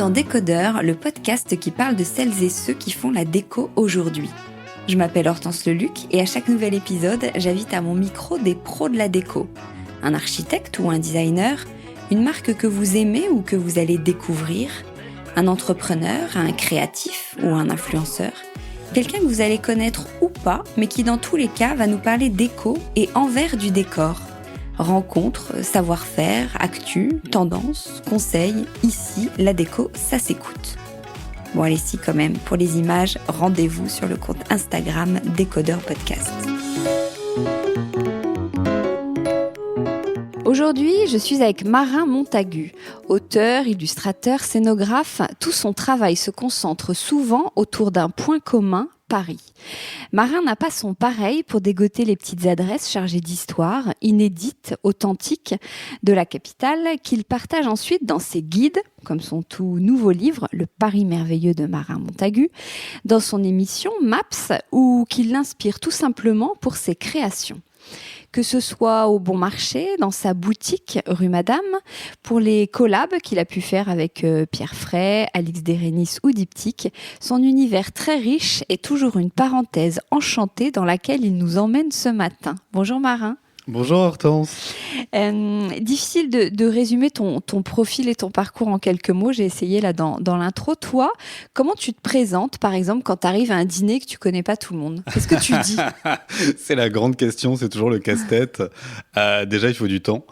dans Décodeur, le podcast qui parle de celles et ceux qui font la déco aujourd'hui. Je m'appelle Hortense Leluc et à chaque nouvel épisode, j'invite à mon micro des pros de la déco. Un architecte ou un designer, une marque que vous aimez ou que vous allez découvrir, un entrepreneur, un créatif ou un influenceur, quelqu'un que vous allez connaître ou pas, mais qui dans tous les cas va nous parler déco et envers du décor. Rencontres, savoir-faire, actu, tendances, conseils, ici, la déco, ça s'écoute. Bon allez si quand même, pour les images, rendez-vous sur le compte Instagram Décodeur Podcast. Aujourd'hui, je suis avec Marin Montagu. Auteur, illustrateur, scénographe, tout son travail se concentre souvent autour d'un point commun, Paris. Marin n'a pas son pareil pour dégoter les petites adresses chargées d'histoire, inédites, authentiques, de la capitale, qu'il partage ensuite dans ses guides, comme son tout nouveau livre, Le Paris merveilleux de Marin Montagu, dans son émission Maps, ou qu'il l'inspire tout simplement pour ses créations. Que ce soit au Bon Marché, dans sa boutique rue Madame, pour les collabs qu'il a pu faire avec Pierre Fray, Alix Derénis ou Diptyque, son univers très riche est toujours une parenthèse enchantée dans laquelle il nous emmène ce matin. Bonjour Marin. Bonjour Hortense. Difficile de résumer ton profil et ton parcours en quelques mots. J'ai essayé là dans l'intro. Toi, comment tu te présentes, par exemple, quand tu arrives à un dîner que tu connais pas tout le monde? Qu'est-ce que tu dis? C'est la grande question, c'est toujours le casse-tête. Déjà, il faut du temps.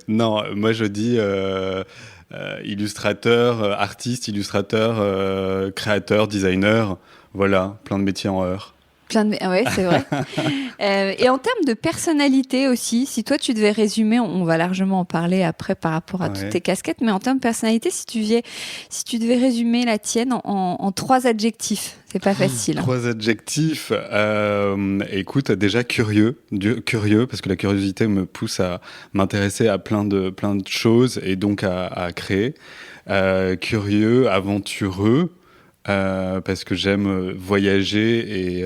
Non, moi je dis illustrateur, artiste, illustrateur, créateur, designer. Voilà, plein de métiers en heure. Ouais, c'est vrai. Et en termes de personnalité aussi, si toi tu devais résumer, on va largement en parler après par rapport à toutes tes casquettes, mais en termes de personnalité, si tu devais résumer la tienne en 3 adjectifs, c'est pas facile. 3 adjectifs. Écoute, déjà curieux, parce que la curiosité me pousse à m'intéresser à plein de choses et donc à créer. Curieux, aventureux. Parce que j'aime voyager et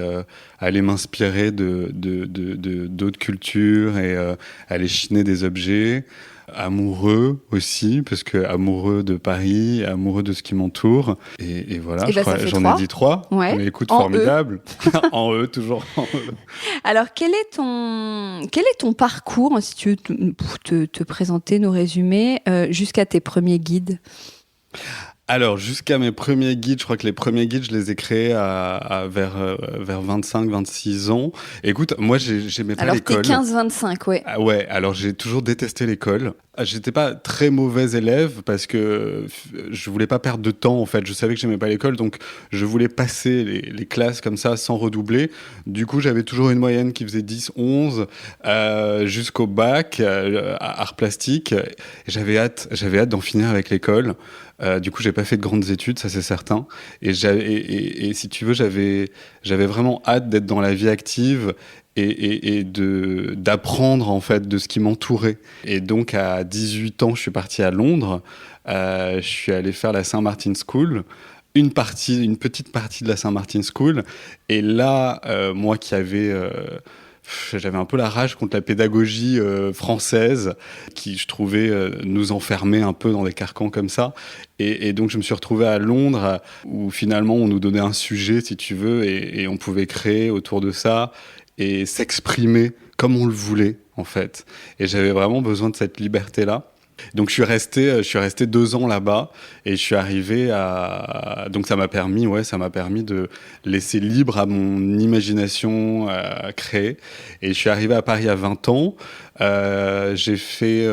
aller m'inspirer d'autres cultures et aller chiner des objets. Amoureux aussi, parce que amoureux de Paris, amoureux de ce qui m'entoure. Et voilà, je crois, j'en ai dit 3. Ouais. Mais écoute, formidable. En eux, toujours en eux. Alors, quel est ton parcours, si tu veux te présenter, nous résumer, jusqu'à tes premiers guides? Alors, jusqu'à mes premiers guides, je crois que les premiers guides, je les ai créés vers 25-26 ans. Écoute, moi, j'aimais pas l'école. Alors, t'es 15-25, ouais. Ouais, alors j'ai toujours détesté l'école. J'étais pas très mauvais élève parce que je voulais pas perdre de temps, en fait. Je savais que j'aimais pas l'école, donc je voulais passer les classes comme ça sans redoubler. Du coup, j'avais toujours une moyenne qui faisait 10-11 jusqu'au bac, art plastique. Et j'avais hâte d'en finir avec l'école. Du coup, j'ai pas fait de grandes études, ça c'est certain. Et si tu veux, j'avais vraiment hâte d'être dans la vie active et d'apprendre en fait de ce qui m'entourait. Et donc à 18 ans, je suis parti à Londres. Je suis allé faire la St. Martin's School. Une petite partie de la St. Martin's School. Et là, moi qui j'avais un peu la rage contre la pédagogie française qui, je trouvais, nous enfermait un peu dans des carcans comme ça. Et donc, je me suis retrouvé à Londres où finalement, on nous donnait un sujet, si tu veux, et on pouvait créer autour de ça et s'exprimer comme on le voulait, en fait. Et j'avais vraiment besoin de cette liberté-là. Donc je suis resté 2 ans là-bas et je suis arrivé donc ça m'a permis de laisser libre à mon imagination à créer. Et je suis arrivé à Paris à 20 ans. J'ai fait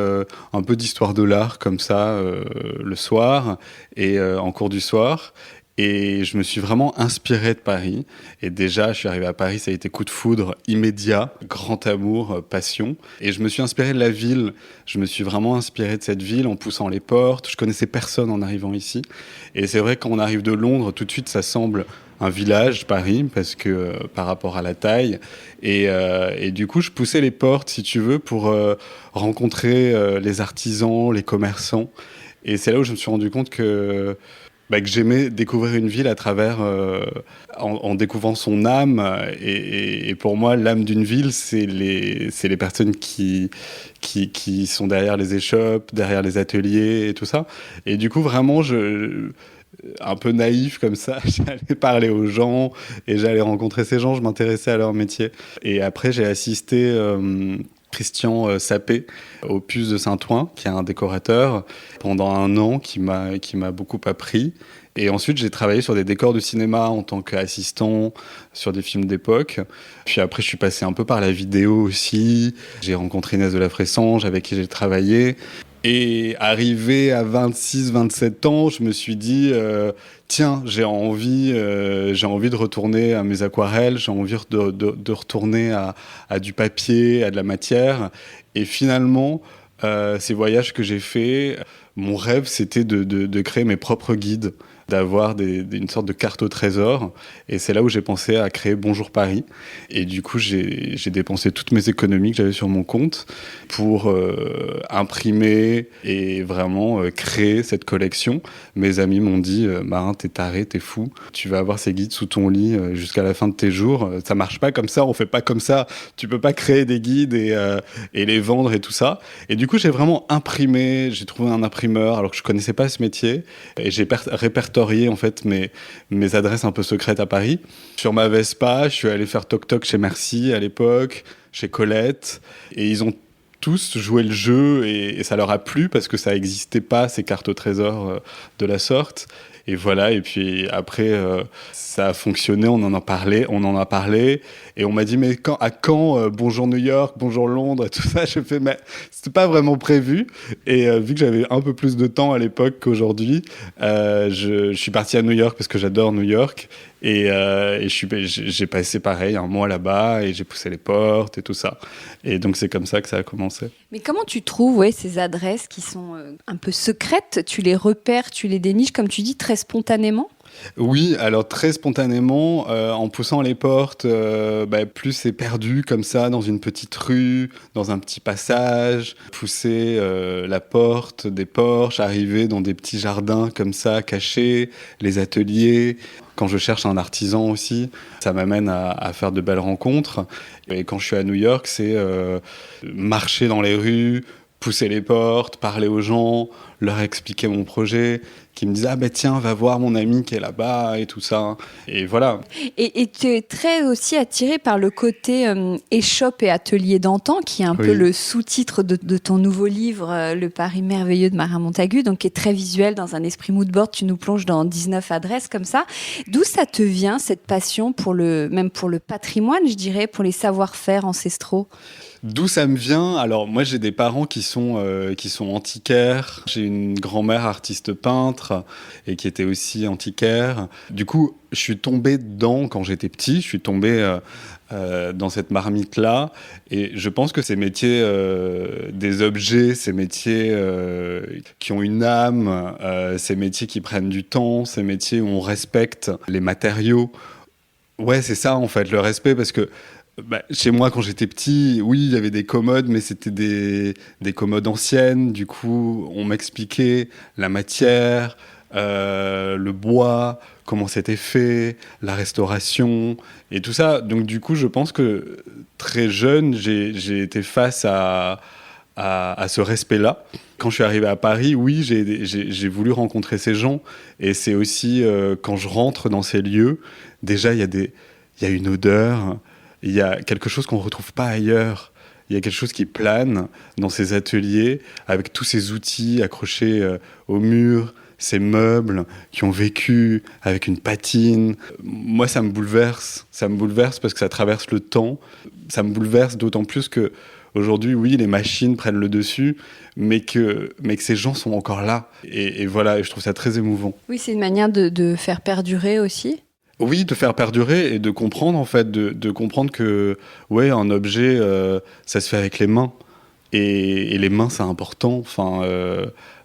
un peu d'histoire de l'art comme ça le soir et en cours du soir. Et je me suis vraiment inspiré de Paris. Et déjà, je suis arrivé à Paris, ça a été coup de foudre immédiat, grand amour, passion. Et je me suis inspiré de la ville. Je me suis vraiment inspiré de cette ville en poussant les portes. Je connaissais personne en arrivant ici. Et c'est vrai, quand on arrive de Londres, tout de suite, ça semble un village, Paris, parce que par rapport à la taille. Et du coup, je poussais les portes, si tu veux, pour rencontrer les artisans, les commerçants. Et c'est là où je me suis rendu compte que que j'aimais découvrir une ville à travers, en découvrant son âme. Et pour moi, l'âme d'une ville, c'est les personnes qui sont derrière les échoppes, derrière les ateliers et tout ça. Et du coup, vraiment, un peu naïf comme ça, j'allais parler aux gens et j'allais rencontrer ces gens, je m'intéressais à leur métier. Et après, j'ai assisté Christian Sapé au Puce de Saint-Ouen, qui est un décorateur, pendant 1 an, qui m'a beaucoup appris. Et ensuite, j'ai travaillé sur des décors de cinéma en tant qu'assistant sur des films d'époque. Puis après, je suis passé un peu par la vidéo aussi. J'ai rencontré Inès de la Fressange, avec qui j'ai travaillé. Et arrivé à 26-27 ans, je me suis dit, tiens, j'ai envie de retourner à mes aquarelles, j'ai envie de retourner à du papier, à de la matière. Et finalement, ces voyages que j'ai faits, mon rêve, c'était de créer mes propres guides, d'avoir une sorte de carte au trésor. Et c'est là où j'ai pensé à créer Bonjour Paris. Et du coup, j'ai dépensé toutes mes économies que j'avais sur mon compte pour imprimer et vraiment créer cette collection. Mes amis m'ont dit « Marin, t'es taré, t'es fou. Tu vas avoir ces guides sous ton lit jusqu'à la fin de tes jours. Ça marche pas comme ça, on fait pas comme ça. Tu peux pas créer des guides et les vendre et tout ça. » Et du coup, j'ai vraiment imprimé. J'ai trouvé un imprimeur alors que je connaissais pas ce métier. Et j'ai répertorié en fait mes adresses un peu secrètes à Paris. Sur ma Vespa, je suis allé faire toc-toc chez Merci à l'époque, chez Colette, et ils ont tous joué le jeu et ça leur a plu parce que ça n'existait pas, ces cartes au trésor de la sorte. Et voilà, et puis après, ça a fonctionné, on en a parlé, et on m'a dit, mais à quand Bonjour New York, Bonjour Londres, et tout ça, je fais, mais c'était pas vraiment prévu. Et vu que j'avais un peu plus de temps à l'époque qu'aujourd'hui, je suis parti à New York parce que j'adore New York, et j'ai passé pareil 1 mois là-bas, et j'ai poussé les portes et tout ça. Et donc c'est comme ça que ça a commencé. Mais comment tu trouves ces adresses qui sont un peu secrètes? Tu les repères, tu les déniches, comme tu dis, très spontanément? Oui, alors très spontanément, en poussant les portes, plus c'est perdu comme ça, dans une petite rue, dans un petit passage, pousser la porte des porches, arriver dans des petits jardins comme ça, cachés, les ateliers. Quand je cherche un artisan aussi, ça m'amène à faire de belles rencontres. Et quand je suis à New York, c'est marcher dans les rues, pousser les portes, parler aux gens, leur expliquer mon projet, qui me disent « Ah ben tiens, va voir mon ami qui est là-bas » et tout ça. Et voilà. Et tu es très aussi attiré par le côté échoppe et atelier d'antan, qui est un peu le sous-titre de ton nouveau livre, Le Paris merveilleux de Marin Montagu, donc qui est très visuel, dans un esprit moodboard. Tu nous plonges dans 19 adresses comme ça. D'où ça te vient, cette passion même pour le patrimoine, je dirais, pour les savoir-faire ancestraux? D'où ça me vient? Alors moi j'ai des parents qui sont antiquaires. J'ai une grand-mère artiste peintre et qui était aussi antiquaire. Du coup je suis tombé dedans quand j'étais petit. Je suis tombé dans cette marmite-là. Et je pense que ces métiers des objets, ces métiers qui ont une âme, ces métiers qui prennent du temps, ces métiers où on respecte les matériaux. Ouais, c'est ça en fait, le respect, parce que chez moi, quand j'étais petit, oui, il y avait des commodes, mais c'était des commodes anciennes. Du coup, on m'expliquait la matière, le bois, comment c'était fait, la restauration et tout ça. Donc, du coup, je pense que très jeune, j'ai été face à ce respect-là. Quand je suis arrivé à Paris, oui, j'ai voulu rencontrer ces gens. Et c'est aussi, quand je rentre dans ces lieux, déjà, il y a une odeur. Il y a quelque chose qu'on ne retrouve pas ailleurs. Il y a quelque chose qui plane dans ces ateliers, avec tous ces outils accrochés au mur, ces meubles qui ont vécu avec une patine. Moi, ça me bouleverse. Ça me bouleverse parce que ça traverse le temps. Ça me bouleverse d'autant plus que aujourd'hui, oui, les machines prennent le dessus, mais que ces gens sont encore là. Et voilà, et je trouve ça très émouvant. Oui, c'est une manière de faire perdurer aussi. Oui, de faire perdurer et de comprendre, en fait, de comprendre que, ouais, un objet, ça se fait avec les mains. Et les mains, c'est important. Enfin,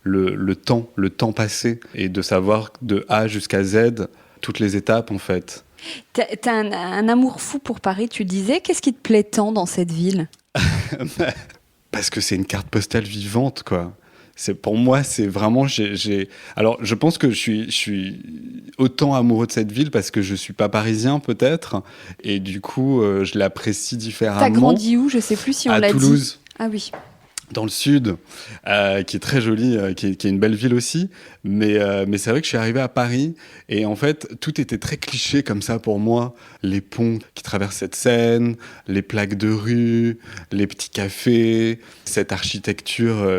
le temps passé. Et de savoir de A jusqu'à Z, toutes les étapes, en fait. T'as un amour fou pour Paris, tu disais. Qu'est-ce qui te plaît tant dans cette ville? Parce que c'est une carte postale vivante, quoi. Pour moi, c'est vraiment. Alors, je pense que je suis autant amoureux de cette ville parce que je suis pas parisien, peut-être, et du coup, je l'apprécie différemment. T'as grandi où? Je sais plus si on l'a dit. À Toulouse. Ah oui. Dans le sud, qui est très jolie, qui est une belle ville aussi. Mais c'est vrai que je suis arrivé à Paris et en fait, tout était très cliché comme ça pour moi. Les ponts qui traversent cette Seine, les plaques de rue, les petits cafés, cette architecture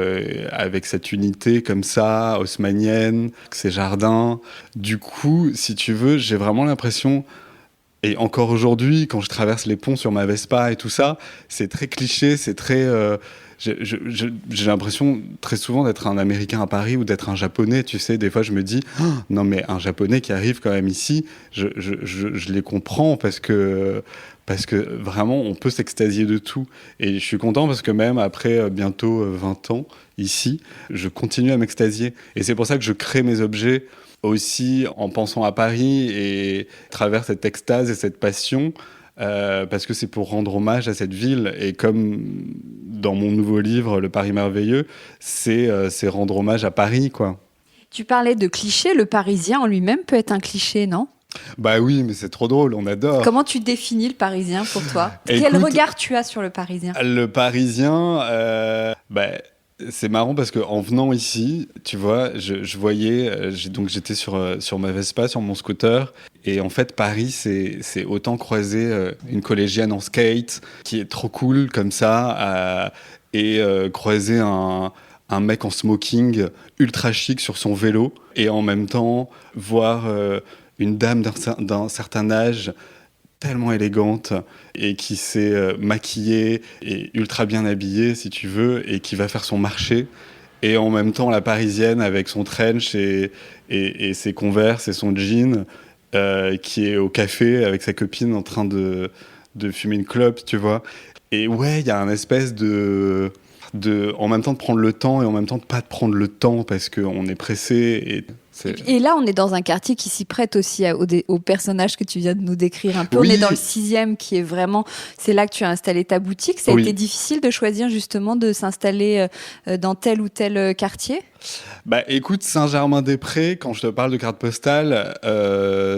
avec cette unité comme ça, haussmannienne, ces jardins. Du coup, si tu veux, j'ai vraiment l'impression... Et encore aujourd'hui, quand je traverse les ponts sur ma Vespa et tout ça, c'est très cliché, c'est très... j'ai l'impression très souvent d'être un Américain à Paris ou d'être un Japonais, tu sais. Des fois, je me dis, oh, non mais un Japonais qui arrive quand même ici, je les comprends parce que vraiment, on peut s'extasier de tout. Et je suis content parce que même après bientôt 20 ans ici, je continue à m'extasier. Et c'est pour ça que je crée mes objets aussi en pensant à Paris et à travers cette extase et cette passion, parce que c'est pour rendre hommage à cette ville. Et comme dans mon nouveau livre, Le Paris merveilleux, c'est rendre hommage à Paris, quoi. Tu parlais de cliché, le Parisien en lui-même peut être un cliché, non? Bah oui, mais c'est trop drôle, on adore. Comment tu définis le Parisien pour toi? Écoute, quel regard tu as sur le Parisien? Le Parisien, c'est marrant parce qu'en venant ici, tu vois, je voyais, donc j'étais sur ma Vespa, sur mon scooter, et en fait Paris, c'est autant croiser une collégienne en skate qui est trop cool comme ça, et croiser un mec en smoking ultra chic sur son vélo, et en même temps voir une dame d'un certain âge tellement élégante et qui s'est maquillée et ultra bien habillée, si tu veux, et qui va faire son marché. Et en même temps, la Parisienne avec son trench et ses Converse et son jean, qui est au café avec sa copine en train de fumer une clope, tu vois. Et ouais, il y a un espèce en même temps de prendre le temps et en même temps de pas de prendre le temps parce qu'on est pressé. Et là, on est dans un quartier qui s'y prête aussi au personnage que tu viens de nous décrire un peu. Oui. On est dans le 6e qui est vraiment... C'est là que tu as installé ta boutique. Ça a été difficile de choisir justement de s'installer dans tel ou tel quartier? Bah écoute, Saint-Germain-des-Prés, quand je te parle de carte postale,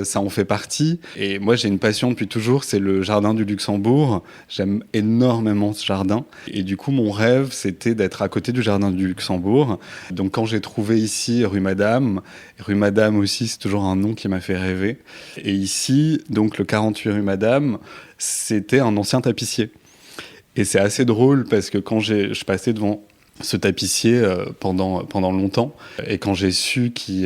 ça en fait partie. Et moi, j'ai une passion depuis toujours, c'est le jardin du Luxembourg. J'aime énormément ce jardin. Et du coup, mon rêve, c'était d'être à côté du jardin du Luxembourg. Donc quand j'ai trouvé ici rue Madame aussi, c'est toujours un nom qui m'a fait rêver. Et ici, donc le 48 rue Madame, c'était un ancien tapissier. Et c'est assez drôle parce que quand je passais devant ce tapissier pendant longtemps. Et quand j'ai su qu'il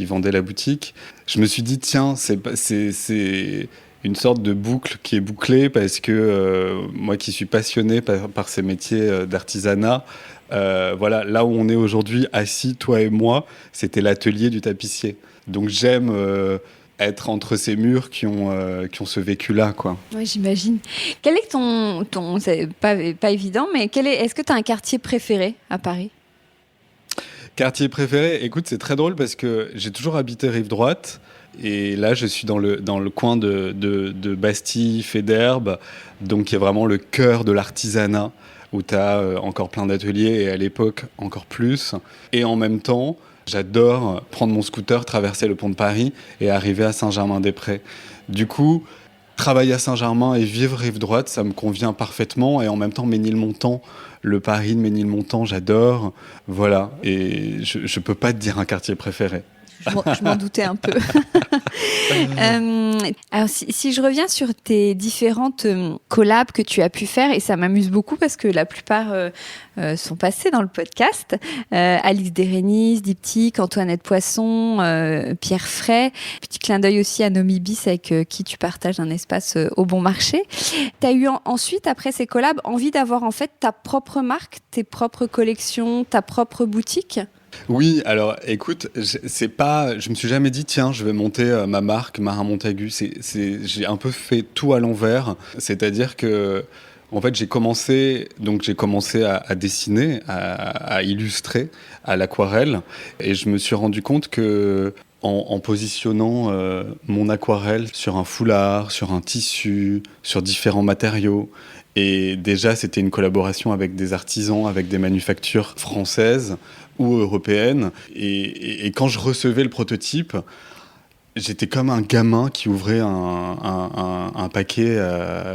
vendait la boutique, je me suis dit, tiens, c'est une sorte de boucle qui est bouclée parce que moi qui suis passionné par ces métiers d'artisanat, voilà, là où on est aujourd'hui assis, toi et moi, c'était l'atelier du tapissier. Donc j'aime... être entre ces murs qui ont ce vécu-là, quoi. Oui, j'imagine. Quel est ton c'est pas évident, mais est-ce que tu as un quartier préféré à Paris? Quartier préféré, écoute, c'est très drôle parce que j'ai toujours habité rive droite et là, je suis dans le coin de Bastille, Faidherbe, donc qui est vraiment le cœur de l'artisanat où tu as encore plein d'ateliers et à l'époque encore plus. Et en même temps, j'adore prendre mon scooter, traverser le pont de Paris et arriver à Saint-Germain-des-Prés. Du coup, travailler à Saint-Germain et vivre rive droite, ça me convient parfaitement. Et en même temps, Ménilmontant, le Paris de Ménilmontant, j'adore. Voilà. Et je peux pas te dire un quartier préféré. Je m'en doutais un peu. Alors, si je reviens sur tes différentes collabs que tu as pu faire, et ça m'amuse beaucoup parce que la plupart sont passés dans le podcast. Alice Dérénis, Diptyque, Antoinette Poisson, Pierre Fray. Petit clin d'œil aussi à Nomi Bis avec qui tu partages un espace au Bon Marché. Tu as eu ensuite, après ces collabs, envie d'avoir en fait ta propre marque, tes propres collections, ta propre boutique? Oui, alors écoute, je me suis jamais dit tiens, je vais monter ma marque Marin Montagu. J'ai un peu fait tout à l'envers, c'est-à-dire que En fait, j'ai commencé à dessiner, à illustrer à l'aquarelle, et je me suis rendu compte que en positionnant mon aquarelle sur un foulard, sur un tissu, sur différents matériaux, et déjà c'était une collaboration avec des artisans, avec des manufactures françaises ou européennes, et quand je recevais le prototype, j'étais comme un gamin qui ouvrait un paquet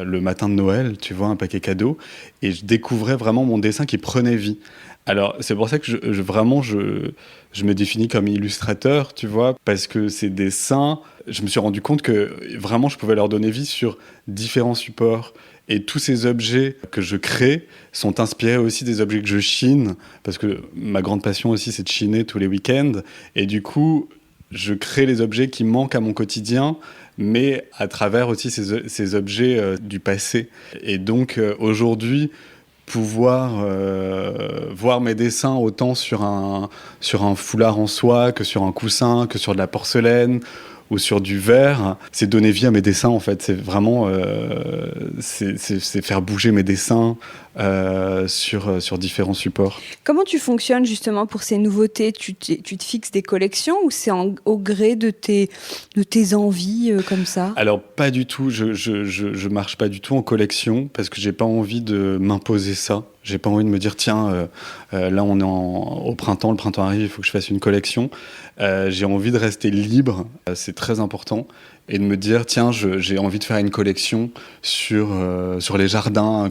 le matin de Noël, tu vois, un paquet cadeau, et je découvrais vraiment mon dessin qui prenait vie. Alors, c'est pour ça que je me définis comme illustrateur, tu vois, parce que ces dessins, je me suis rendu compte que vraiment, je pouvais leur donner vie sur différents supports. Et tous ces objets que je crée sont inspirés aussi des objets que je chine, parce que ma grande passion aussi, c'est de chiner tous les week-ends. Et du coup, je crée les objets qui manquent à mon quotidien, mais à travers aussi ces objets du passé. Et donc aujourd'hui, pouvoir voir mes dessins autant sur un foulard en soie que sur un coussin, que sur de la porcelaine ou sur du verre, c'est donner vie à mes dessins en fait. C'est vraiment c'est faire bouger mes dessins sur différents supports. Comment tu fonctionnes justement pour ces nouveautés? Tu te fixes des collections ou c'est au gré de tes envies comme ça? Alors pas du tout, je marche pas du tout en collection parce que j'ai pas envie de m'imposer ça. J'ai pas envie de me dire tiens là on est au printemps, le printemps arrive, il faut que je fasse une collection. J'ai envie de rester libre, c'est très important, et de me dire tiens j'ai envie de faire une collection sur les jardins,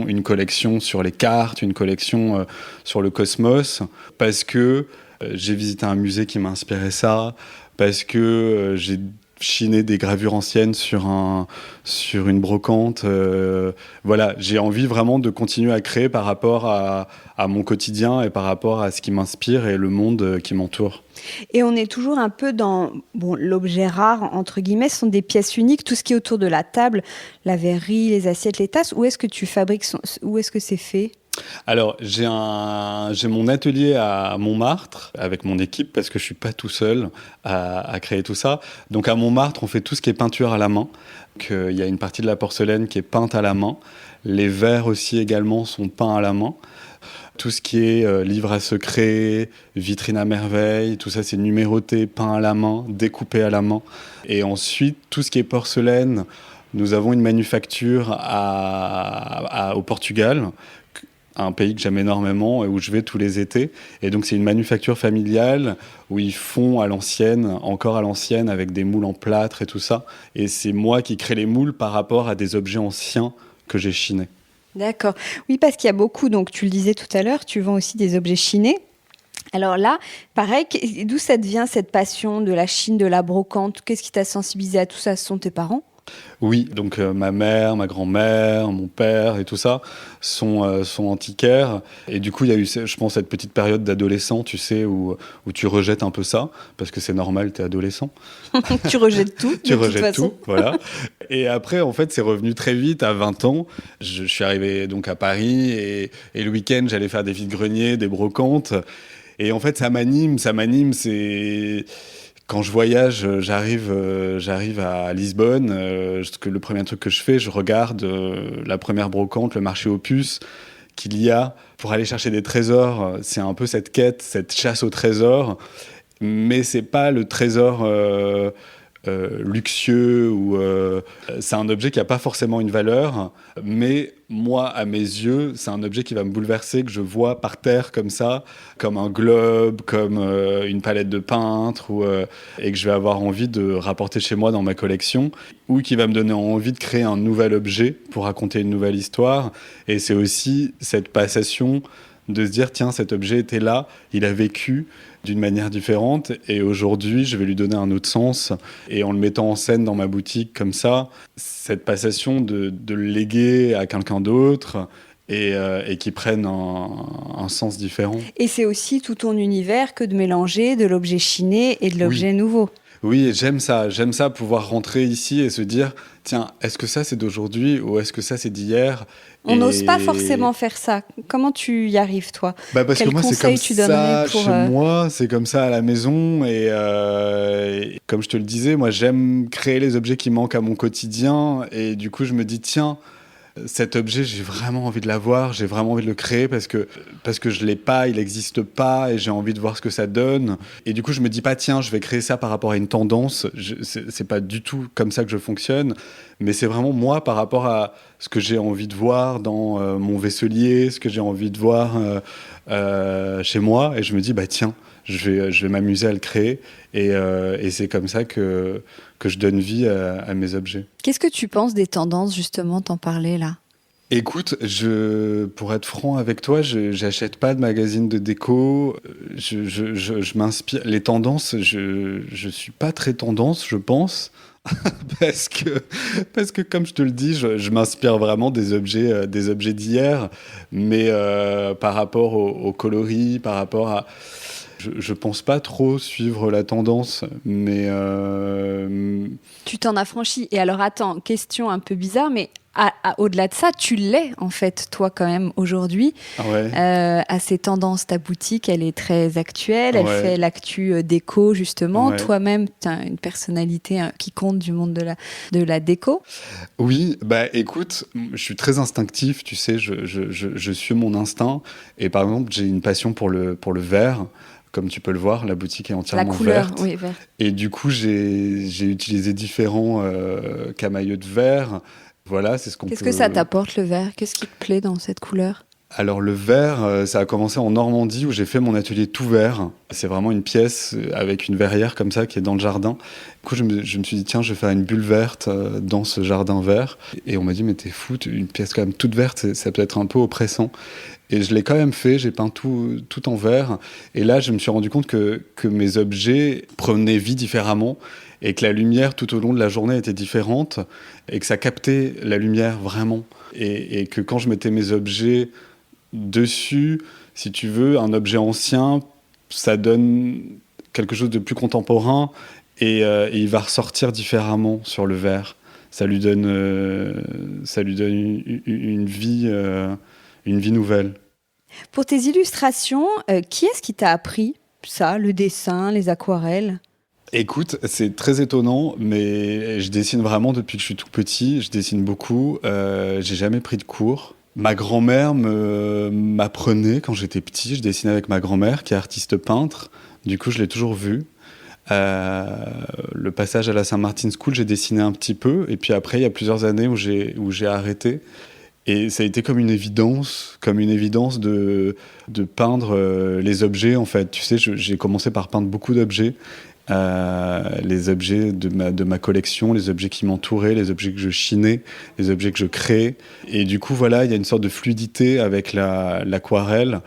une collection sur les cartes, une collection sur le cosmos, parce que j'ai visité un musée qui m'a inspiré ça, parce que j'ai chiner des gravures anciennes sur une brocante. Voilà, j'ai envie vraiment de continuer à créer par rapport à mon quotidien et par rapport à ce qui m'inspire et le monde qui m'entoure. Et on est toujours un peu dans l'objet rare, entre guillemets, ce sont des pièces uniques, tout ce qui est autour de la table, la verrerie, les assiettes, les tasses. Où est-ce que tu fabriques, où est-ce que c'est fait? Alors, j'ai mon atelier à Montmartre avec mon équipe parce que je suis pas tout seul à créer tout ça. Donc à Montmartre, on fait tout ce qui est peinture à la main. Donc, il y a une partie de la porcelaine qui est peinte à la main. Les verres aussi également sont peints à la main. Tout ce qui est livre à secret, vitrine à merveille, tout ça c'est numéroté, peint à la main, découpé à la main. Et ensuite, tout ce qui est porcelaine, nous avons une manufacture au Portugal, un pays que j'aime énormément et où je vais tous les étés. Et donc c'est une manufacture familiale où ils font à l'ancienne, encore à l'ancienne, avec des moules en plâtre et tout ça. Et c'est moi qui crée les moules par rapport à des objets anciens que j'ai chinés. D'accord. Oui, parce qu'il y a beaucoup, donc tu le disais tout à l'heure, tu vends aussi des objets chinés. Alors là, pareil, d'où ça devient cette passion de la Chine, de la brocante? Qu'est-ce qui t'a sensibilisé à tout ça? Ce sont tes parents? Oui, donc ma mère, ma grand-mère, mon père et tout ça sont antiquaires. Et du coup, il y a eu, je pense, cette petite période d'adolescent, tu sais, où tu rejettes un peu ça, parce que c'est normal, t'es adolescent. Tu rejettes tout, Tu de toute rejettes façon. tout, voilà. Et après, en fait, c'est revenu très vite, à 20 ans. Je suis arrivé donc à Paris, et le week-end, j'allais faire des vides-greniers, des brocantes. Et en fait, ça m'anime, c'est... Quand je voyage, j'arrive à Lisbonne. Le premier truc que je fais, je regarde la première brocante, le marché aux puces qu'il y a pour aller chercher des trésors. C'est un peu cette quête, cette chasse au trésor. Mais c'est pas le trésor luxueux ou c'est un objet qui a pas forcément une valeur, mais moi à mes yeux c'est un objet qui va me bouleverser, que je vois par terre comme ça, comme un globe, comme une palette de peintre et que je vais avoir envie de rapporter chez moi dans ma collection, ou qui va me donner envie de créer un nouvel objet pour raconter une nouvelle histoire. Et c'est aussi cette passation de se dire tiens, cet objet était là, il a vécu d'une manière différente et aujourd'hui je vais lui donner un autre sens, et en le mettant en scène dans ma boutique comme ça, cette passation de le léguer à quelqu'un d'autre et qui prenne un sens différent. Et c'est aussi tout ton univers que de mélanger de l'objet chiné et de l'objet nouveau. Oui, et j'aime ça pouvoir rentrer ici et se dire tiens, est-ce que ça c'est d'aujourd'hui ou est-ce que ça c'est d'hier? On n'ose pas forcément faire ça. Comment tu y arrives, toi? Parce Quel que moi, c'est conseil comme tu ça donnerais pour, chez moi, c'est comme ça à la maison. Et comme je te le disais, moi, j'aime créer les objets qui manquent à mon quotidien. Et du coup, je me dis, tiens, cet objet, j'ai vraiment envie de l'avoir, j'ai vraiment envie de le créer parce que je l'ai pas, il n'existe pas et j'ai envie de voir ce que ça donne. Et du coup, je me dis pas, tiens, je vais créer ça par rapport à une tendance. C'est pas du tout comme ça que je fonctionne, mais c'est vraiment moi par rapport à ce que j'ai envie de voir dans mon vaisselier, ce que j'ai envie de voir chez moi. Et je me dis, bah tiens, je vais m'amuser à le créer. Et c'est comme ça que je donne vie à mes objets. Qu'est-ce que tu penses des tendances, justement, t'en parlais là? Écoute, pour être franc avec toi, j'achète pas de magazines de déco. Je m'inspire. Les tendances, je suis pas très tendance, je pense, parce que comme je te le dis, je m'inspire vraiment des objets d'hier, mais par rapport au coloris, par rapport à, je pense pas trop suivre la tendance, mais Tu t'en as franchi. Et alors, attends, question un peu bizarre, mais au-delà de ça, tu l'es, en fait, toi, quand même, aujourd'hui, ouais. à ces tendances. Ta boutique, elle est très actuelle, elle Ouais. fait l'actu déco, justement. Ouais. Toi-même, tu as une personnalité qui compte du monde de la déco. Oui, bah écoute, je suis très instinctif, tu sais, je suis mon instinct. Et par exemple, j'ai une passion pour le vert. Comme tu peux le voir, la boutique est La entièrement couleur, verte. oui, vert. Et du coup, j'ai utilisé différents camaïeux de verre. Voilà, c'est ce qu'on Qu'est-ce peut... que ça t'apporte, le vert? Qu'est-ce qui te plaît dans cette couleur? Alors le vert, ça a commencé en Normandie où j'ai fait mon atelier tout vert. C'est vraiment une pièce avec une verrière comme ça qui est dans le jardin. Du coup, je me suis dit, tiens, je vais faire une bulle verte dans ce jardin vert. Et on m'a dit, mais t'es fou, une pièce quand même toute verte, ça peut être un peu oppressant. Et je l'ai quand même fait, j'ai peint tout en vert. Et là, je me suis rendu compte que mes objets prenaient vie différemment et que la lumière tout au long de la journée était différente et que ça captait la lumière vraiment. Et que quand je mettais mes objets dessus, si tu veux, un objet ancien, ça donne quelque chose de plus contemporain et il va ressortir différemment sur le verre. Ça lui donne une vie nouvelle. Pour tes illustrations, qui est-ce qui t'a appris ça, le dessin, les aquarelles? Écoute, c'est très étonnant, mais je dessine vraiment depuis que je suis tout petit. Je dessine beaucoup. J'ai jamais pris de cours. Ma grand-mère m'apprenait quand j'étais petit. Je dessinais avec ma grand-mère, qui est artiste peintre. Du coup, je l'ai toujours vue. Le passage à la Saint-Martin School, j'ai dessiné un petit peu. Et puis après, il y a plusieurs années où j'ai arrêté. Et ça a été comme une évidence de peindre les objets, en fait. Tu sais, j'ai commencé par peindre beaucoup d'objets. Les objets de ma collection, les objets qui m'entouraient, les objets que je chinais, les objets que je créais. Et du coup, voilà, il y a une sorte de fluidité avec l'aquarelle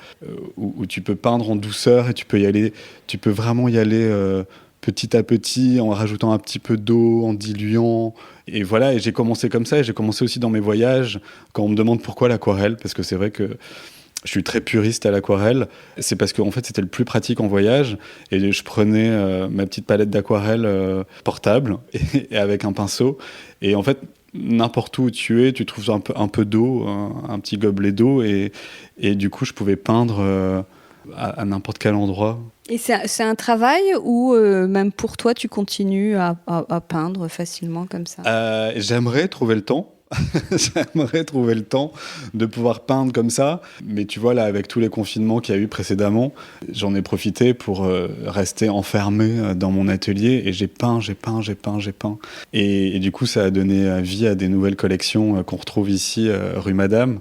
où tu peux peindre en douceur et tu peux vraiment y aller petit à petit en rajoutant un petit peu d'eau, en diluant. Et voilà, et j'ai commencé comme ça, et j'ai commencé aussi dans mes voyages, quand on me demande pourquoi l'aquarelle, parce que c'est vrai que je suis très puriste à l'aquarelle. C'est parce qu'en fait, c'était le plus pratique en voyage. Et je prenais ma petite palette d'aquarelle portable et avec un pinceau. Et en fait, n'importe où tu es, tu trouves un peu d'eau, un petit gobelet d'eau. Et du coup, je pouvais peindre à n'importe quel endroit. Et c'est un travail ou même pour toi, tu continues à peindre facilement comme ça? J'aimerais trouver le temps. J'aimerais trouver le temps de pouvoir peindre comme ça. Mais tu vois, là, avec tous les confinements qu'il y a eu précédemment, j'en ai profité pour rester enfermé dans mon atelier. Et j'ai peint. Et du coup, ça a donné vie à des nouvelles collections qu'on retrouve ici, rue Madame.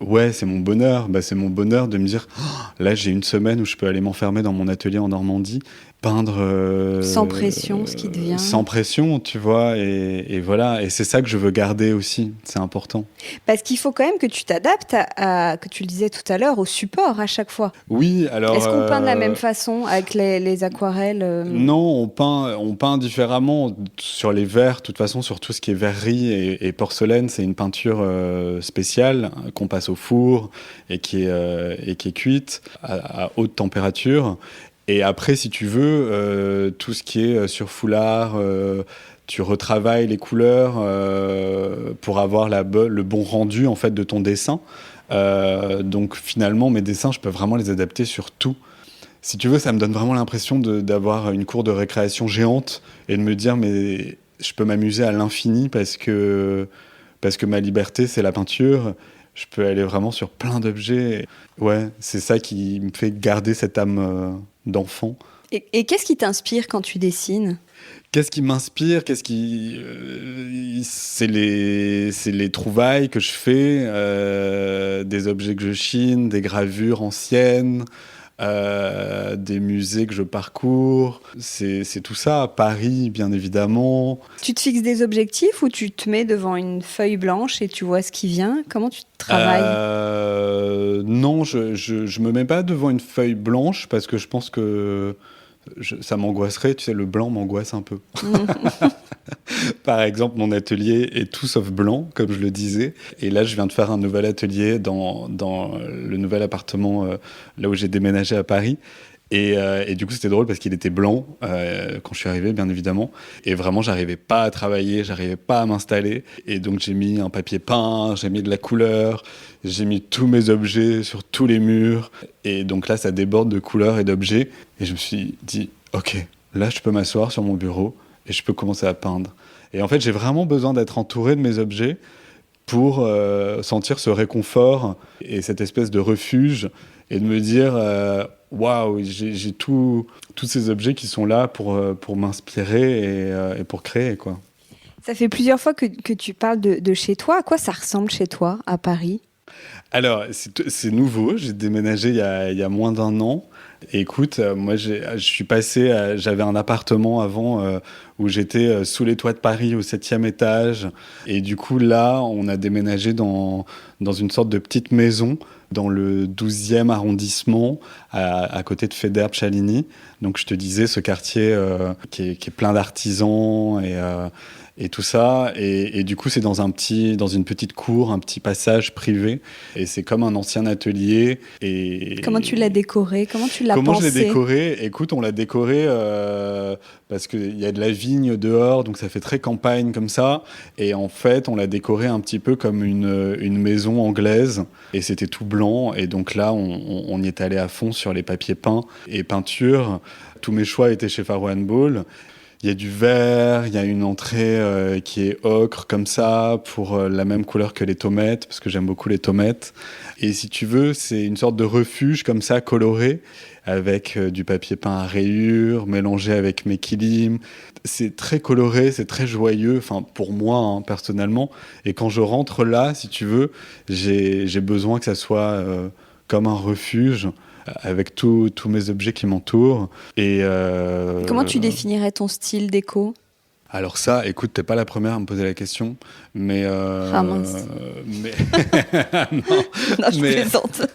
Ouais, c'est mon bonheur. C'est mon bonheur de me dire, oh, là, j'ai une semaine où je peux aller m'enfermer dans mon atelier en Normandie, peindre... Sans pression, ce qui devient. Sans pression, tu vois, et voilà. Et c'est ça que je veux garder aussi, c'est important. Parce qu'il faut quand même que tu t'adaptes que tu le disais tout à l'heure, au support à chaque fois. Oui, alors... Est-ce qu'on peint de la même façon avec les aquarelles Non, on peint différemment sur les verres. De toute façon, sur tout ce qui est verrerie et porcelaine, c'est une peinture spéciale qu'on passe au four et qui est cuite à haute température. Et après, si tu veux, tout ce qui est sur foulard, tu retravailles les couleurs pour avoir le bon rendu en fait de ton dessin. Donc finalement, mes dessins, je peux vraiment les adapter sur tout. Si tu veux, ça me donne vraiment l'impression d'avoir une cour de récréation géante et de me dire, mais je peux m'amuser à l'infini parce que parce que ma liberté, c'est la peinture. Je peux aller vraiment sur plein d'objets. Ouais, c'est ça qui me fait garder cette âme d'enfant. Et qu'est-ce qui t'inspire quand tu dessines ? Qu'est-ce qui m'inspire ? C'est les trouvailles que je fais, des objets que je chine, des gravures anciennes, des musées que je parcours. C'est tout ça. Paris, bien évidemment. Tu te fixes des objectifs ou tu te mets devant une feuille blanche et tu vois ce qui vient ? Comment tu travailles ? Non, je me mets pas devant une feuille blanche parce que je pense que ça m'angoisserait, tu sais, le blanc m'angoisse un peu. Par exemple, mon atelier est tout sauf blanc, comme je le disais. Et là, je viens de faire un nouvel atelier dans le nouvel appartement là où j'ai déménagé à Paris. Et du coup, c'était drôle parce qu'il était blanc quand je suis arrivé, bien évidemment. Et vraiment, j'arrivais pas à travailler, j'arrivais pas à m'installer. Et donc, j'ai mis un papier peint, j'ai mis de la couleur, j'ai mis tous mes objets sur tous les murs. Et donc là, ça déborde de couleurs et d'objets. Et je me suis dit, OK, là, je peux m'asseoir sur mon bureau et je peux commencer à peindre. Et en fait, j'ai vraiment besoin d'être entouré de mes objets pour sentir ce réconfort et cette espèce de refuge et de me dire waouh, j'ai tous ces objets qui sont là pour m'inspirer et pour créer, quoi. Ça fait plusieurs fois que tu parles de chez toi. À quoi ça ressemble chez toi, à Paris ? Alors, c'est nouveau. J'ai déménagé il y a moins d'un an. Et écoute, moi, je suis passé. J'avais un appartement avant où j'étais sous les toits de Paris, au 7e étage. Et du coup, là, on a déménagé dans une sorte de petite maison dans le 12e arrondissement, à côté de Faidherbe-Chaligny. Donc, je te disais, ce quartier qui est plein d'artisans et tout ça. Et du coup, c'est dans une petite cour, un petit passage privé. Et c'est comme un ancien atelier. Comment tu l'as décoré ? Comment tu l'as pensé ? Comment je l'ai décoré ? Écoute, on l'a décoré parce qu'il y a de la vigne dehors, donc ça fait très campagne comme ça. Et en fait, on l'a décoré un petit peu comme une maison anglaise. Et c'était tout blanc. Et donc là, on y est allé à fond sur les papiers peints et peinture. Tous mes choix étaient chez Farrow & Ball. Il y a du vert, il y a une entrée qui est ocre comme ça, pour la même couleur que les tomates, parce que j'aime beaucoup les tomates. Et si tu veux, c'est une sorte de refuge comme ça, coloré, avec du papier peint à rayures, mélangé avec mes kilim. C'est très coloré, c'est très joyeux, enfin pour moi, hein, personnellement. Et quand je rentre là, si tu veux, j'ai besoin que ça soit comme un refuge, avec tous mes objets qui m'entourent. Et comment tu définirais ton style déco ? Alors ça, écoute, t'es pas la première à me poser la question, mais ah mince. Mais non, je plaisante.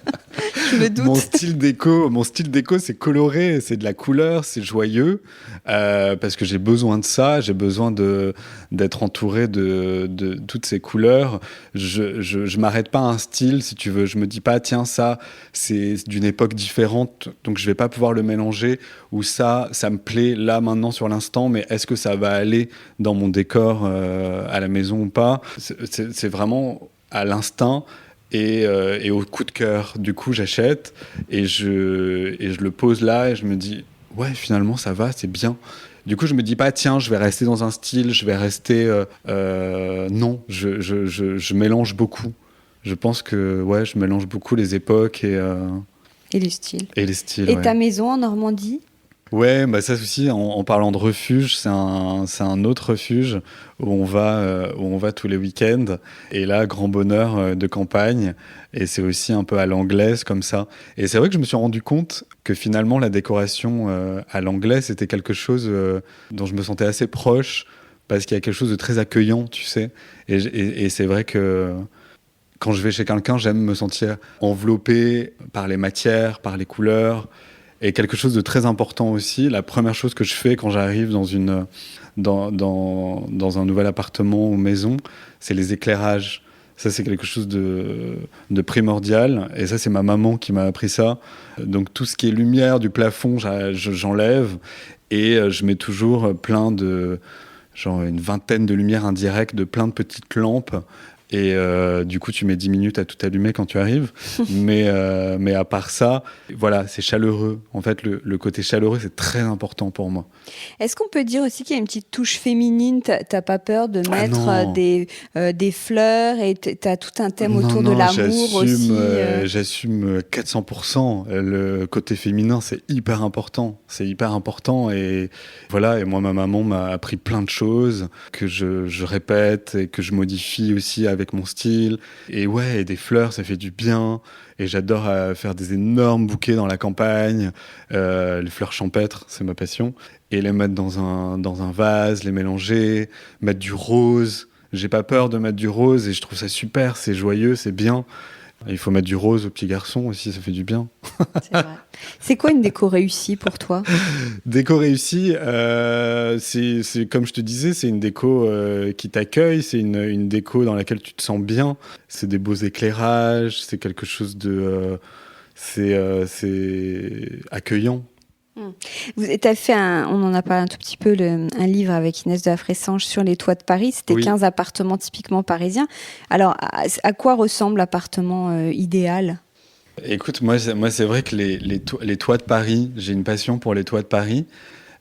Je me doute. Mon style déco, c'est coloré, c'est de la couleur, c'est joyeux, parce que j'ai besoin de ça, j'ai besoin d'être entouré de toutes ces couleurs. Je m'arrête pas à un style, si tu veux. Je me dis pas, tiens, ça, c'est d'une époque différente, donc je vais pas pouvoir le mélanger, ou ça me plaît là, maintenant, sur l'instant, mais est-ce que ça va aller dans mon décor à la maison ou pas ? C'est vraiment à l'instinct et au coup de cœur. Du coup, j'achète et je le pose là et je me dis ouais, finalement ça va, c'est bien. Du coup, je me dis pas tiens, je vais rester dans un style, je vais rester non, je mélange beaucoup. Je pense que ouais, je mélange beaucoup les époques et les styles. Et les styles. Et ouais. Ta maison en Normandie ? Ouais, bah ça aussi, en parlant de refuge, c'est un autre refuge où on va tous les week-ends. Et là, grand bonheur de campagne. Et c'est aussi un peu à l'anglaise comme ça. Et c'est vrai que je me suis rendu compte que finalement, la décoration à l'anglaise, c'était quelque chose dont je me sentais assez proche, parce qu'il y a quelque chose de très accueillant, tu sais. Et c'est vrai que quand je vais chez quelqu'un, j'aime me sentir enveloppé par les matières, par les couleurs. Et quelque chose de très important aussi, la première chose que je fais quand j'arrive dans un nouvel appartement ou maison, c'est les éclairages. Ça, c'est quelque chose de primordial. Et ça, c'est ma maman qui m'a appris ça. Donc, tout ce qui est lumière du plafond, j'enlève. Et je mets toujours plein de... genre une vingtaine de lumières indirectes, de plein de petites lampes. Et du coup, tu mets 10 minutes à tout allumer quand tu arrives. Mais à part ça, voilà, c'est chaleureux. En fait, le côté chaleureux, c'est très important pour moi. Est-ce qu'on peut dire aussi qu'il y a une petite touche féminine? T'as pas peur de Ah mettre non, des fleurs et t'as tout un thème non, autour de non, l'amour aussi. j'assume 400%. Le côté féminin, c'est hyper important. C'est hyper important. Et voilà, et moi, ma maman m'a appris plein de choses que je répète et que je modifie aussi avec mon style. Et ouais, et des fleurs, ça fait du bien. Et j'adore faire des énormes bouquets dans la campagne. Les fleurs champêtres, c'est ma passion. Et les mettre dans un vase, les mélanger, mettre du rose. J'ai pas peur de mettre du rose et je trouve ça super, c'est joyeux, c'est bien. Il faut mettre du rose aux petits garçons aussi, ça fait du bien. C'est vrai. C'est quoi une déco réussie pour toi? Déco réussie, c'est comme je te disais, c'est une déco qui t'accueille, c'est une déco dans laquelle tu te sens bien. C'est des beaux éclairages, c'est quelque chose de, c'est accueillant. T'as fait on en a parlé un tout petit peu, un livre avec Inès de la Fressange sur les toits de Paris. C'était Oui. 15 appartements typiquement parisiens. Alors, à quoi ressemble l'appartement idéal? Écoute, moi c'est vrai que les toits de Paris, j'ai une passion pour les toits de Paris.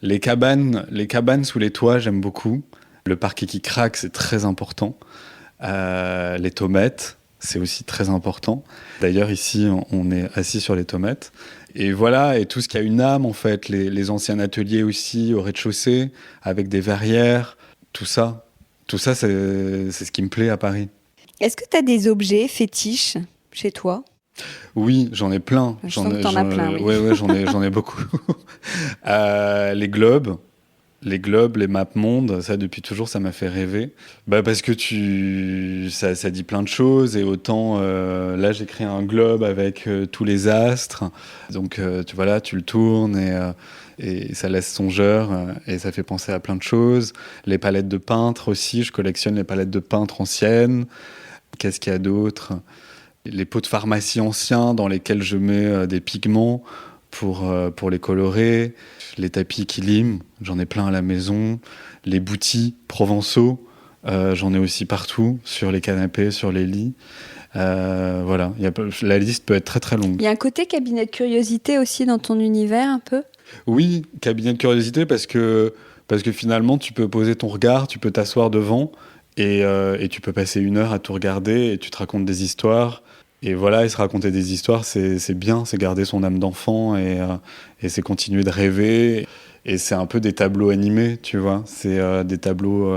Les cabanes sous les toits, j'aime beaucoup. Le parquet qui craque, c'est très important. Les tomates, c'est aussi très important. D'ailleurs, ici, on est assis sur les tomates. Et voilà, et tout ce qui a une âme, en fait. Les anciens ateliers aussi, au rez-de-chaussée, avec des verrières, tout ça. Tout ça, c'est ce qui me plaît à Paris. Est-ce que tu as des objets fétiches chez toi? Oui, j'en ai plein. Je sens que t'en as plein, oui. Ouais, j'en ai beaucoup. Les globes. Les globes, les maps mondes, ça depuis toujours, ça m'a fait rêver. Bah parce que ça dit plein de choses et autant là j'ai créé un globe avec tous les astres, donc tu vois là tu le tournes et ça laisse songeur et ça fait penser à plein de choses. Les palettes de peintre aussi, je collectionne les palettes de peintre anciennes. Qu'est-ce qu'il y a d'autre? Les pots de pharmacie anciens dans lesquels je mets des pigments pour les colorer. Les tapis Kilim, j'en ai plein à la maison. Les boutis provençaux, j'en ai aussi partout, sur les canapés, sur les lits. Voilà, la liste peut être très très longue. Il y a un côté cabinet de curiosité aussi dans ton univers un peu? Oui, cabinet de curiosité parce que finalement tu peux poser ton regard, tu peux t'asseoir devant et tu peux passer 1 heure à tout regarder et tu te racontes des histoires. Et voilà, et se raconter des histoires, c'est bien, c'est garder son âme d'enfant et c'est continuer de rêver. Et c'est un peu des tableaux animés, tu vois. C'est des tableaux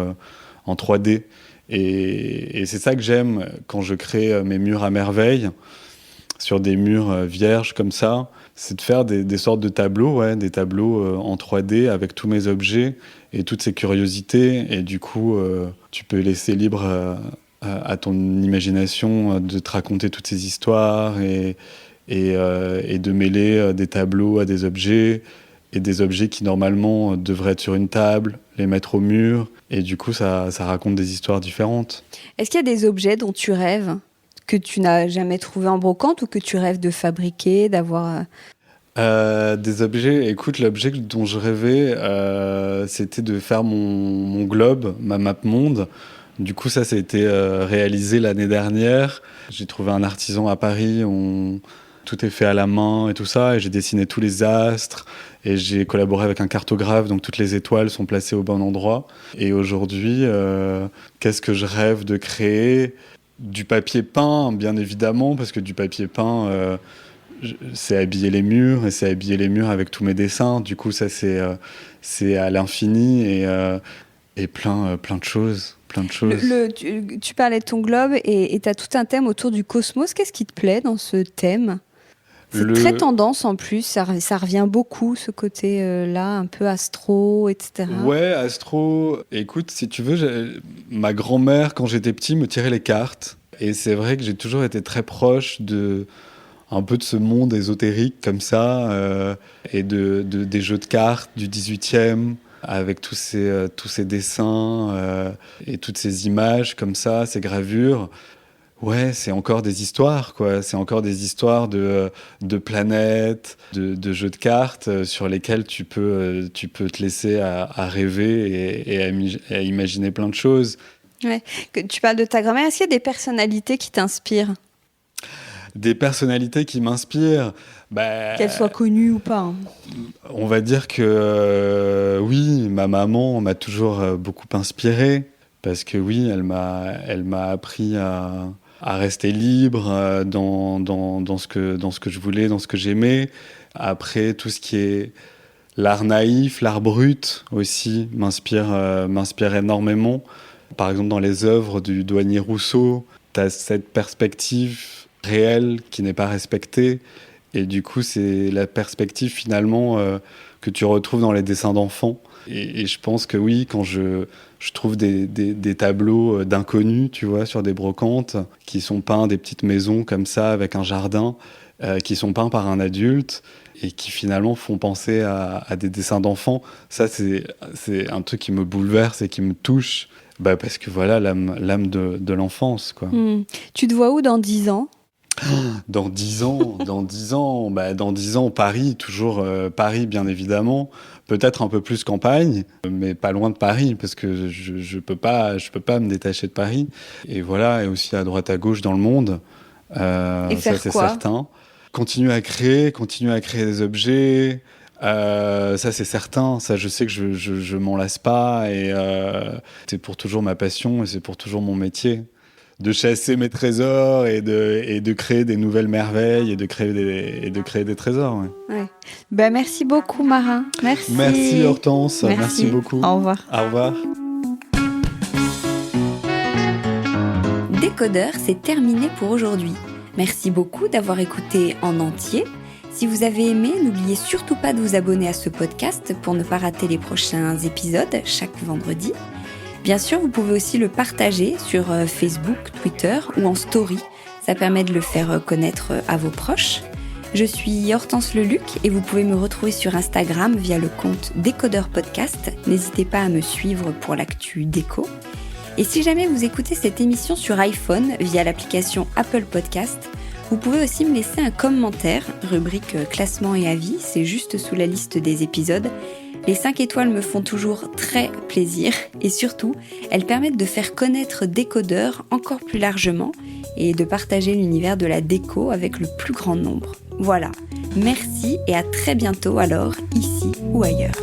en 3D. Et c'est ça que j'aime quand je crée mes murs à merveille, sur des murs vierges comme ça. C'est de faire des sortes de tableaux, ouais, des tableaux en 3D avec tous mes objets et toutes ces curiosités. Et du coup, tu peux laisser libre à ton imagination de te raconter toutes ces histoires et de mêler des tableaux à des objets et des objets qui normalement devraient être sur une table, les mettre au mur et du coup ça raconte des histoires différentes. Est-ce qu'il y a des objets dont tu rêves, que tu n'as jamais trouvé en brocante ou que tu rêves de fabriquer, d'avoir... Des objets, écoute, l'objet dont je rêvais, c'était de faire mon globe, ma map monde. Du coup, ça a été réalisé l'année dernière. J'ai trouvé un artisan à Paris, tout est fait à la main et tout ça, et j'ai dessiné tous les astres, et j'ai collaboré avec un cartographe, donc toutes les étoiles sont placées au bon endroit. Et aujourd'hui, qu'est-ce que je rêve de créer? Du papier peint, bien évidemment, parce que du papier peint, c'est habiller les murs, et c'est habiller les murs avec tous mes dessins. Du coup, ça, c'est à l'infini, et plein de choses. Plein de choses. Tu parlais de ton globe et tu as tout un thème autour du cosmos. Qu'est-ce qui te plaît dans ce thème? C'est très tendance en plus, ça revient beaucoup, ce côté-là, un peu astro, etc. Ouais, astro. Écoute, si tu veux, ma grand-mère, quand j'étais petit, me tirait les cartes. Et c'est vrai que j'ai toujours été très proche un peu de ce monde ésotérique comme ça, et des jeux de cartes du 18e, avec tous ces dessins et toutes ces images comme ça, ces gravures. Ouais, c'est encore des histoires, quoi. C'est encore des histoires de planètes, de jeux de cartes sur lesquels tu peux te laisser à rêver et à imaginer plein de choses. Ouais. Tu parles de ta grand-mère. Est-ce qu'il y a des personnalités qui t'inspirent ? Des personnalités qui m'inspirent, qu'elles soient connues ou pas. On va dire que oui, ma maman m'a toujours beaucoup inspiré, parce que oui, elle m'a appris à rester libre dans ce que je voulais, dans ce que j'aimais. Après, tout ce qui est l'art naïf, l'art brut aussi m'inspire énormément. Par exemple, dans les œuvres du douanier Rousseau, tu as cette perspective réelle qui n'est pas respectée. Et du coup, c'est la perspective finalement que tu retrouves dans les dessins d'enfants. Et je pense que oui, quand je trouve des tableaux d'inconnus, tu vois, sur des brocantes, qui sont peints des petites maisons comme ça, avec un jardin, qui sont peints par un adulte, et qui finalement font penser à des dessins d'enfants, ça c'est un truc qui me bouleverse et qui me touche, parce que voilà, l'âme de l'enfance, quoi. Tu te vois où dans 10 ans ? Dans 10 ans, Paris, toujours Paris bien évidemment, peut-être un peu plus campagne, mais pas loin de Paris, parce que je peux pas me détacher de Paris. Et voilà, et aussi à droite à gauche dans le monde, et faire ça c'est quoi ? certain. Continuer à créer des objets, ça c'est certain, ça je sais que je m'en lasse pas, et c'est pour toujours ma passion, et c'est pour toujours mon métier. De chasser mes trésors et de créer des nouvelles merveilles et de créer des trésors. Ouais. Merci beaucoup, Marin. Merci Hortense. Merci beaucoup. Au revoir. Au revoir. Décodeur, c'est terminé pour aujourd'hui. Merci beaucoup d'avoir écouté en entier. Si vous avez aimé, n'oubliez surtout pas de vous abonner à ce podcast pour ne pas rater les prochains épisodes chaque vendredi. Bien sûr, vous pouvez aussi le partager sur Facebook, Twitter ou en story. Ça permet de le faire connaître à vos proches. Je suis Hortense Leluc et vous pouvez me retrouver sur Instagram via le compte Décodeur Podcast. N'hésitez pas à me suivre pour l'actu déco. Et si jamais vous écoutez cette émission sur iPhone via l'application Apple Podcast, vous pouvez aussi me laisser un commentaire, rubrique classement et avis, c'est juste sous la liste des épisodes. Les 5 étoiles me font toujours très plaisir et surtout, elles permettent de faire connaître Décodeur encore plus largement et de partager l'univers de la déco avec le plus grand nombre. Voilà, merci et à très bientôt alors, ici ou ailleurs.